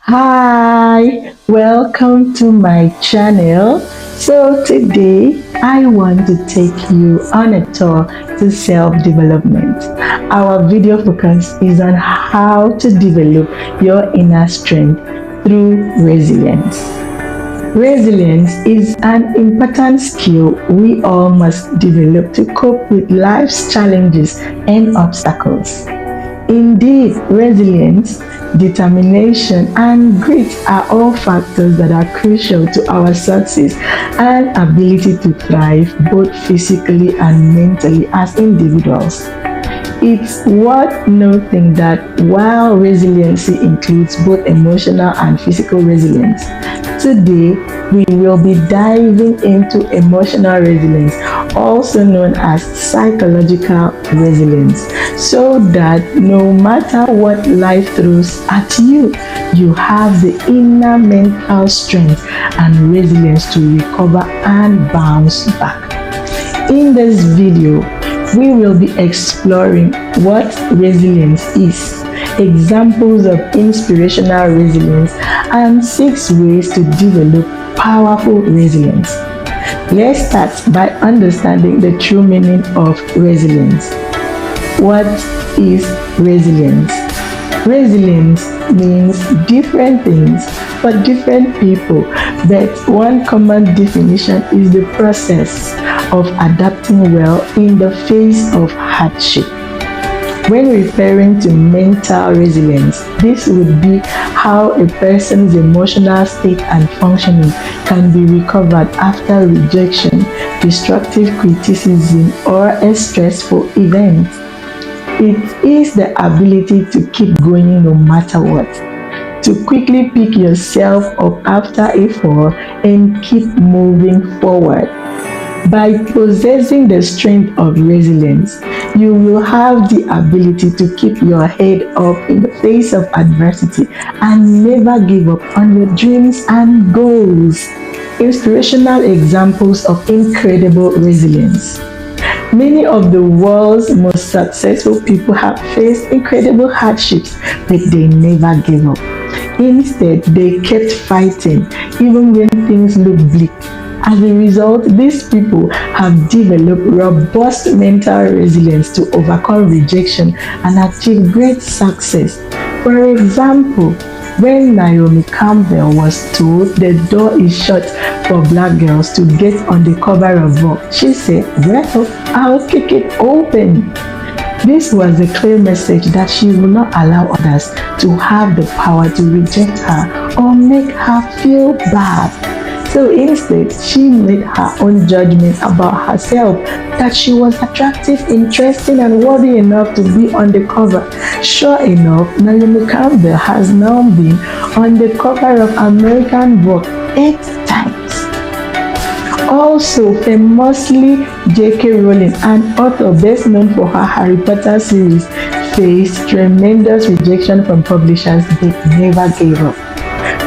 Hi, welcome to my channel. So today I want to take you on a tour to self-development. Our video focus is on how to develop your inner strength through resilience. Resilience is an important skill we all must develop to cope with life's challenges and obstacles. Indeed, resilience, determination, and grit are all factors that are crucial to our success and ability to thrive both physically and mentally as individuals. It's worth noting that while resiliency includes both emotional and physical resilience, today we will be diving into emotional resilience, also known as psychological resilience, so that no matter what life throws at you, you have the inner mental strength and resilience to recover and bounce back. In this video, we will be exploring what resilience is, examples of inspirational resilience, and 6 ways to develop powerful resilience. Let's start by understanding the true meaning of resilience. What is resilience? Resilience means different things for different people, but one common definition is the process of adapting well in the face of hardship. When referring to mental resilience, this would be how a person's emotional state and functioning can be recovered after rejection, destructive criticism, or a stressful event. It is the ability to keep going no matter what, to quickly pick yourself up after a fall and keep moving forward. By possessing the strength of resilience, you will have the ability to keep your head up in the face of adversity and never give up on your dreams and goals. Inspirational examples of incredible resilience. Many of the world's most successful people have faced incredible hardships, but they never gave up. Instead, they kept fighting even when things looked bleak. As a result, these people have developed robust mental resilience to overcome rejection and achieve great success. For example, when Naomi Campbell was told the door is shut for black girls to get on the cover of Vogue, she said, "Well, I'll kick it open." This was a clear message that she will not allow others to have the power to reject her or make her feel bad. So instead, she made her own judgment about herself that she was attractive, interesting, and worthy enough to be on the cover. Sure enough, Naomi Campbell has now been on the cover of American Vogue 8 times. Also, famously, J.K. Rowling, an author best known for her Harry Potter series, faced tremendous rejection from publishers but never gave up.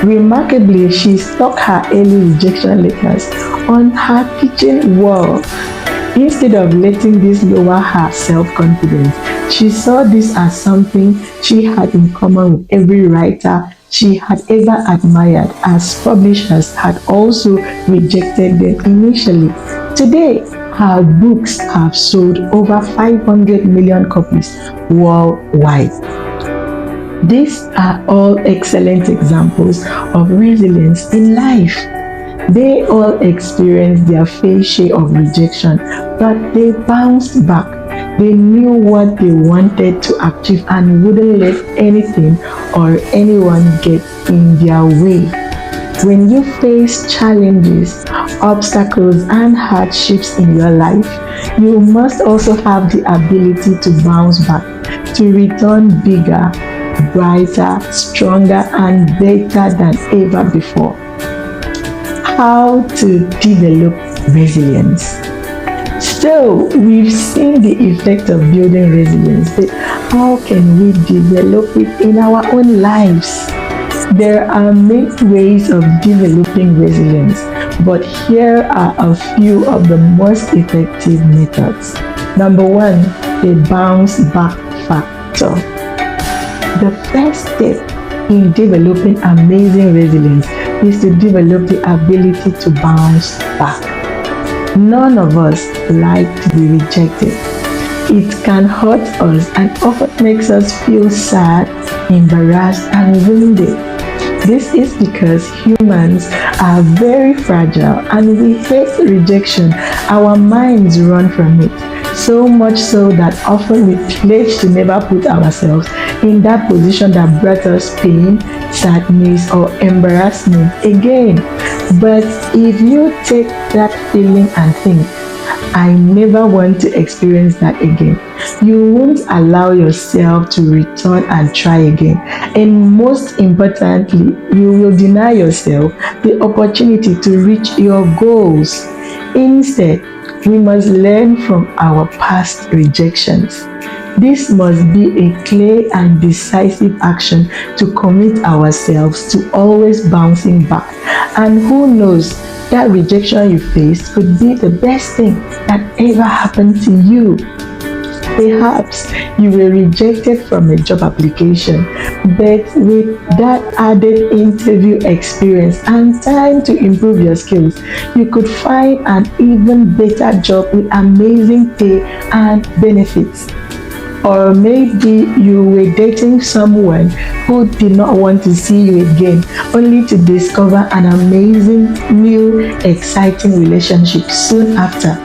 Remarkably, she stuck her early rejection letters on her kitchen wall. Instead of letting this lower her self-confidence, she saw this as something she had in common with every writer she had ever admired, as publishers had also rejected them initially. Today, her books have sold over 500 million copies worldwide. These are all excellent examples of resilience in life. They all experienced their fair share of rejection, but they bounced back. They knew what they wanted to achieve and wouldn't let anything or anyone get in their way. When you face challenges, obstacles, and hardships in your life, you must also have the ability to bounce back, to return bigger, brighter, stronger, and better than ever before. How to develop resilience. So, we've seen the effect of building resilience, but how can we develop it in our own lives? There are many ways of developing resilience, but here are a few of the most effective methods. Number one, the bounce back factor. The first step in developing amazing resilience is to develop the ability to bounce back. None of us like to be rejected. It can hurt us and often makes us feel sad, embarrassed, and wounded. This is because humans are very fragile and we hate rejection. Our minds run from it. So much so that often we pledge to never put ourselves in that position that brought us pain, sadness, or embarrassment again. But if you take that feeling and think, I never want to experience that again, you won't allow yourself to return and try again. And most importantly, you will deny yourself the opportunity to reach your goals. Instead, we must learn from our past rejections. This must be a clear and decisive action to commit ourselves to always bouncing back. And who knows, that rejection you faced could be the best thing that ever happened to you. Perhaps you were rejected from a job application, but with that added interview experience and time to improve your skills, you could find an even better job with amazing pay and benefits. Or maybe you were dating someone who did not want to see you again, only to discover an amazing, new, exciting relationship soon after.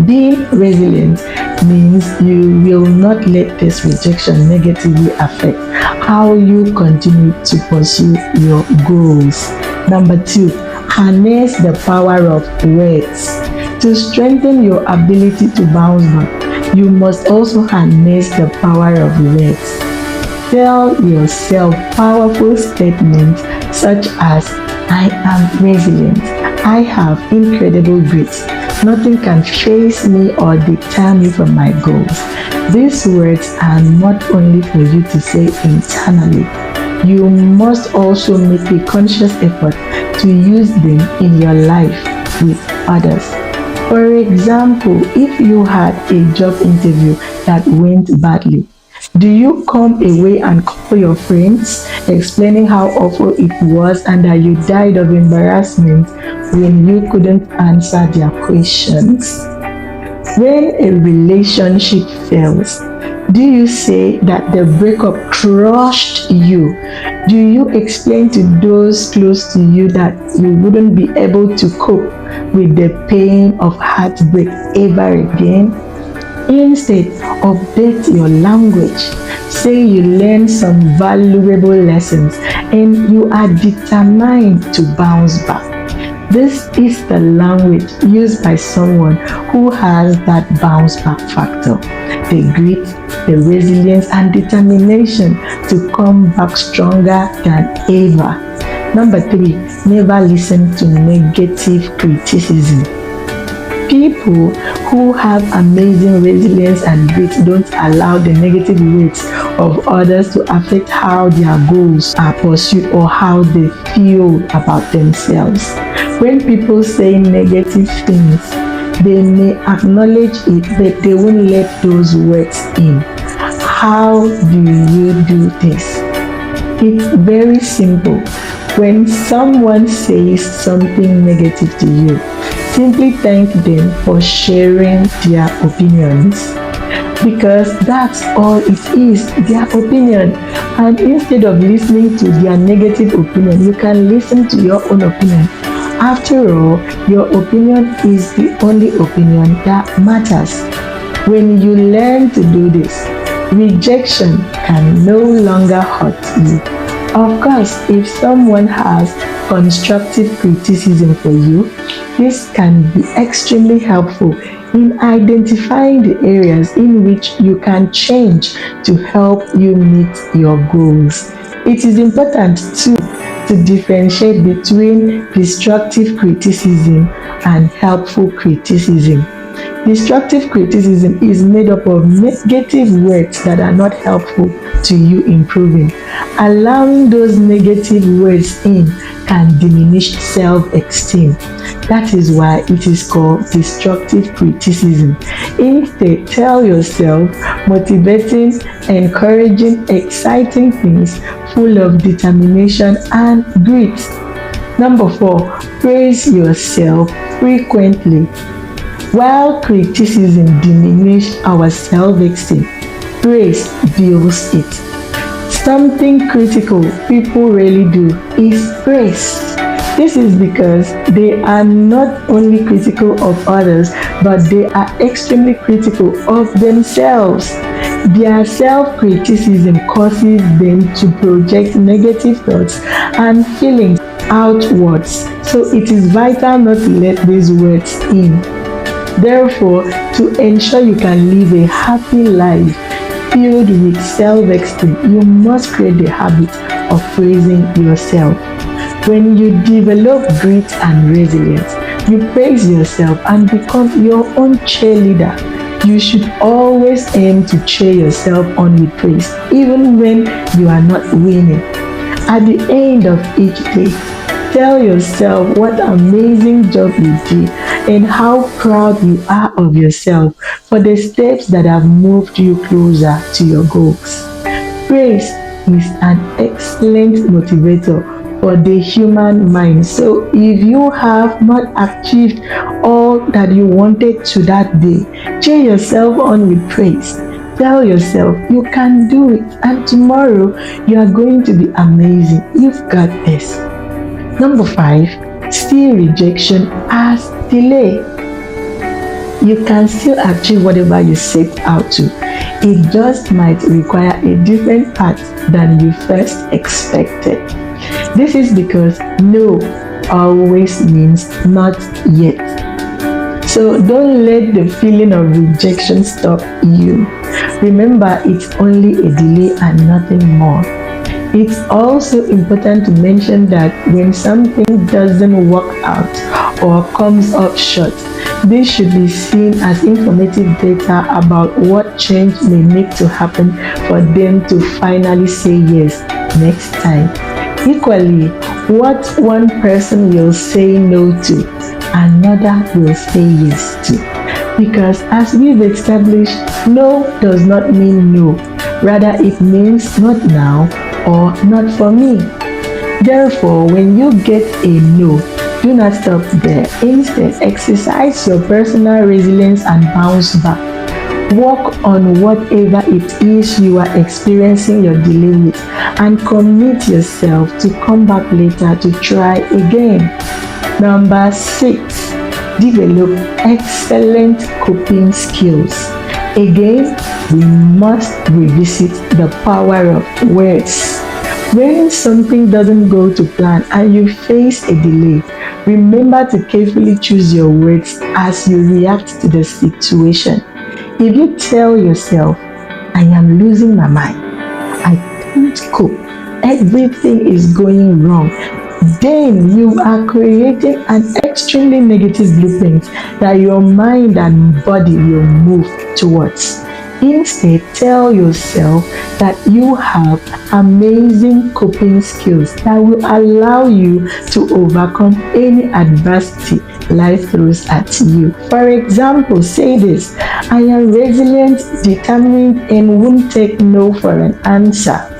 Being resilient means you will not let this rejection negatively affect how you continue to pursue your goals. Number two, harness the power of words. To strengthen your ability to bounce back, you must also harness the power of words. Tell yourself powerful statements such as, I am resilient. I have incredible grit. Nothing can phase me or deter me from my goals. These words are not only for you to say internally, you must also make a conscious effort to use them in your life with others. For example, if you had a job interview that went badly, do you come away and call your friends explaining how awful it was and that you died of embarrassment when you couldn't answer their questions? When a relationship fails, do you say that the breakup crushed you? Do you explain to those close to you that you wouldn't be able to cope with the pain of heartbreak ever again? Instead, update your language. Say you learned some valuable lessons and you are determined to bounce back. This is the language used by someone who has that bounce back factor, the grit, the resilience, and determination to come back stronger than ever. Number three, never listen to negative criticism. People who have amazing resilience and grit don't allow the negative words of others to affect how their goals are pursued or how they feel about themselves. When people say negative things, they may acknowledge it, but they won't let those words in. How do you do this? It's very simple. When someone says something negative to you, simply thank them for sharing their opinions, because that's all it is, their opinion. And instead of listening to their negative opinion, you can listen to your own opinion. After all, your opinion is the only opinion that matters. When you learn to do this, rejection can no longer hurt you. Of course, if someone has constructive criticism for you, this can be extremely helpful in identifying the areas in which you can change to help you meet your goals. It is important too to differentiate between destructive criticism and helpful criticism. Destructive criticism is made up of negative words that are not helpful to you improving. Allowing those negative words in can diminish self-esteem. That is why it is called destructive criticism. Instead, tell yourself motivating, encouraging, exciting things full of determination and grit. Number 4, praise yourself frequently. While criticism diminishes our self-esteem, praise builds it. Something critical people rarely do is praise. This is because they are not only critical of others, but they are extremely critical of themselves. Their self-criticism causes them to project negative thoughts and feelings outwards. So it is vital not to let these words in. Therefore, to ensure you can live a happy life filled with self-esteem, you must create the habit of praising yourself. When you develop grit and resilience, you praise yourself and become your own cheerleader. You should always aim to cheer yourself on with praise, even when you are not winning. At the end of each day, tell yourself what amazing job you did and how proud you are of yourself for the steps that have moved you closer to your goals. Praise is an excellent motivator for the human mind. So if you have not achieved all that you wanted to that day, cheer yourself on with praise. Tell yourself you can do it, and tomorrow you are going to be amazing. You've got this. Number 5, see rejection as delay. You can still achieve whatever you set out to. It just might require a different path than you first expected. This is because no always means not yet. So don't let the feeling of rejection stop you. Remember, it's only a delay and nothing more. It's also important to mention that when something doesn't work out or comes up short, this should be seen as informative data about what change may need to happen for them to finally say yes next time. Equally, what one person will say no to, another will say yes to. Because as we've established, no does not mean no. Rather, it means not now or not for me. Therefore, when you get a no, do not stop there. Instead, exercise your personal resilience and bounce back. Work on whatever it is you are experiencing your delay with and commit yourself to come back later to try again. Number 6, develop excellent coping skills. Again, we must revisit the power of words. When something doesn't go to plan and you face a delay, remember to carefully choose your words as you react to the situation. If you tell yourself, I am losing my mind, I can't cope, everything is going wrong, then you are creating an extremely negative blueprint that your mind and body will move towards. Instead, tell yourself that you have amazing coping skills that will allow you to overcome any adversity life throws at you. For example, say this: I am resilient, determined, and won't take no for an answer.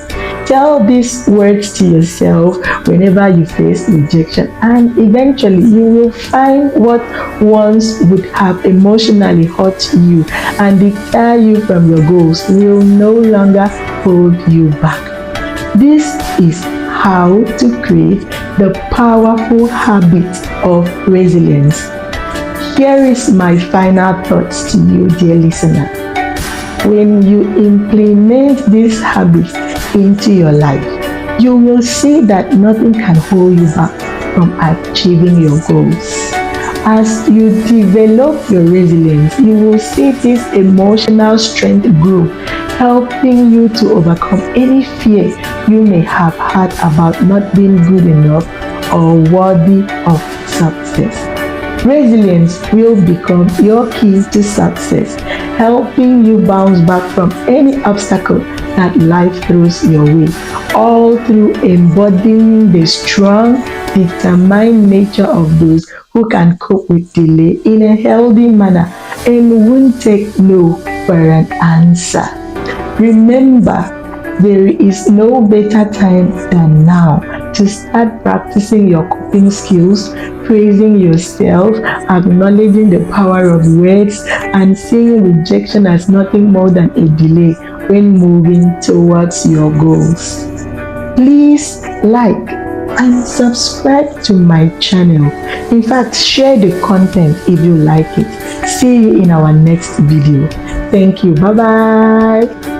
Tell these words to yourself whenever you face rejection, and eventually you will find what once would have emotionally hurt you and deter you from your goals will no longer hold you back. This is how to create the powerful habit of resilience. Here is my final thoughts to you, dear listener. When you implement this habit into your life, you will see that nothing can hold you back from achieving your goals. As you develop your resilience, you will see this emotional strength grow, helping you to overcome any fear you may have had about not being good enough or worthy of success. Resilience will become your key to success, helping you bounce back from any obstacle that life throws your way, all through embodying the strong, determined nature of those who can cope with delay in a healthy manner and won't take no for an answer. Remember, there is no better time than now to start practicing your coping skills, praising yourself, acknowledging the power of words, and seeing rejection as nothing more than a delay when moving towards your goals. Please like and subscribe to my channel. In fact, share the content if you like it. See you in our next video. Thank you. Bye bye.